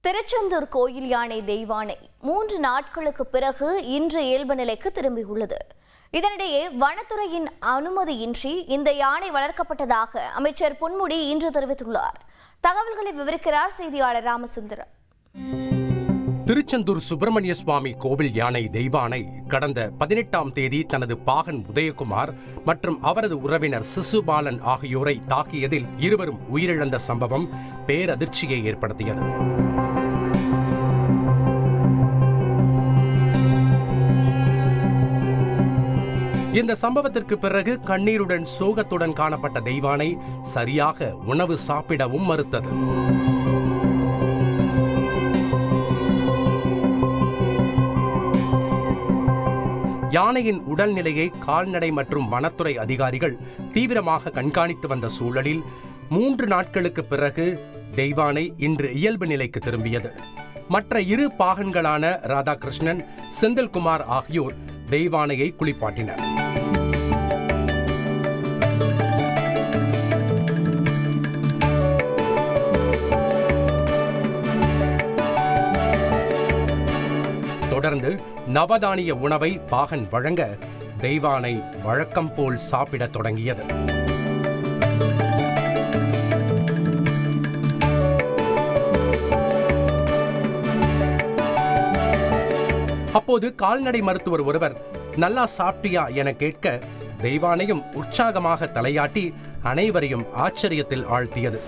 திருச்செந்தூர் கோயில் யானை தெய்வானை 3 நாட்களுக்கு பிறகு இன்று இயல்பு நிலைக்கு திரும்பியுள்ளது. இதனிடையே வனத்துறையின் அனுமதியின்றி இந்த யானை வளர்க்கப்பட்டதாக அமைச்சர் பொன்முடி இன்று தெரிவித்துள்ளார். தகவல்களை விவரிக்கிறார் செய்தியாளர் ராமசுந்தரம். திருச்செந்தூர் சுப்பிரமணிய சுவாமி கோவில் யானை தெய்வானை கடந்த 18ஆம் தேதி தனது பாகன் உதயகுமார் மற்றும் அவரது உறவினர் சிசுபாலன் ஆகியோரை தாக்கியதில் இருவரும் உயிரிழந்த சம்பவம் பேரதிர்ச்சியை ஏற்படுத்தியது. இந்த சம்பவத்திற்கு பிறகு கண்ணீருடன் சோகத்துடன் காணப்பட்ட தெய்வானை சரியாக உணவு சாப்பிடவும் மறுத்தது. யானையின் உடல்நிலையை கால்நடை மற்றும் வனத்துறை அதிகாரிகள் தீவிரமாக கண்காணித்து வந்த சூழலில் 3 நாட்களுக்கு பிறகு தெய்வானை இன்று இயல்பு நிலைக்கு திரும்பியது. மற்ற 2 பாகன்களான ராதாகிருஷ்ணன், செந்தில்குமார் ஆகியோர் தெய்வானையை குளிப்பாட்டினர். தொடர்ந்து நவதானிய உணவை பாகன் வழங்க தெய்வானை வழக்கம் போல் சாப்பிடத் தொடங்கியது. அப்போது கால்நடை மருத்துவர் ஒருவர் நல்லா சாப்பிட்டியா என கேட்க தெய்வானையும் உற்சாகமாக தலையாட்டி அனைவரையும் ஆச்சரியத்தில் ஆழ்த்தியது.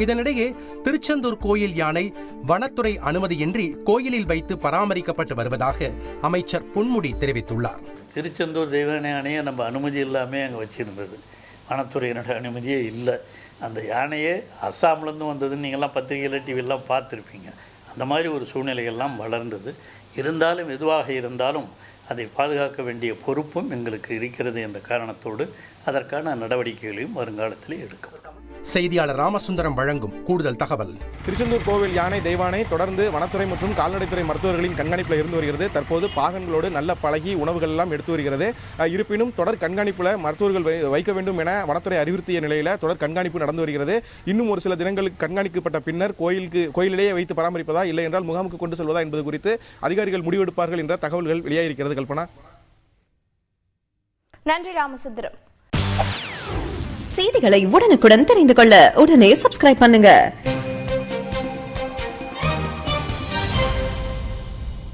இதனிடையே திருச்செந்தூர் கோயில் யானை வனத்துறை அனுமதியின்றி கோயிலில் வைத்து பராமரிக்கப்பட்டு வருவதாக அமைச்சர் பொன்முடி தெரிவித்துள்ளார். திருச்செந்தூர் தெய்வானை யானையை நம்ம அனுமதி இல்லாமல் அங்கே வச்சிருந்தது, வனத்துறையினுடைய அனுமதியே இல்லை. அந்த யானையே அஸ்ஸாம்லேருந்து வந்ததுன்னு நீங்கள்லாம் பத்திரிகையில் டிவியெல்லாம் பார்த்துருப்பீங்க. அந்த மாதிரி ஒரு சூழ்நிலையெல்லாம் வளர்ந்தது. இருந்தாலும் எதுவாக இருந்தாலும் அதை பாதுகாக்க வேண்டிய பொறுப்பும் எங்களுக்கு இருக்கிறது என்ற காரணத்தோடு அதற்கான நடவடிக்கைகளையும் வருங்காலத்தில் எடுக்கப்படும். செய்தியாளர் ராமசுந்தரம் வழங்கும் கூடுதல் தகவல். திருச்செந்தூர் கோவில் யானை தெய்வானை தொடர்ந்து வனத்துறை மற்றும் கால்நடைத்துறை மருத்துவர்களின் கண்காணிப்பில் இருந்து வருகிறது. தற்போது பாகன்களோடு நல்ல பழகி உணவுகள் எல்லாம் எடுத்து வருகிறது. இருப்பினும் தொடர் கண்காணிப்பில் மருத்துவர்கள் வைக்க வேண்டும் என வனத்துறை அறிவுறுத்திய நிலையில் தொடர் கண்காணிப்பு நடந்து வருகிறது. இன்னும் ஒரு சில தினங்களுக்கு கண்காணிக்கப்பட்ட பின்னர் கோயிலிலேயே வைத்து பராமரிப்பதா இல்லை என்றால் முகாமுக்கு கொண்டு செல்வதா என்பது குறித்து அதிகாரிகள் முடிவெடுப்பார்கள் என்ற தகவல்கள் வெளியாகிருக்கிறது. கல்பனா. நன்றி ராமசுந்தரம். செய்திகளை உடனுக்குடன் தெரிந்து கொள்ள உடனே சப்ஸ்கிரைப் பண்ணுங்க.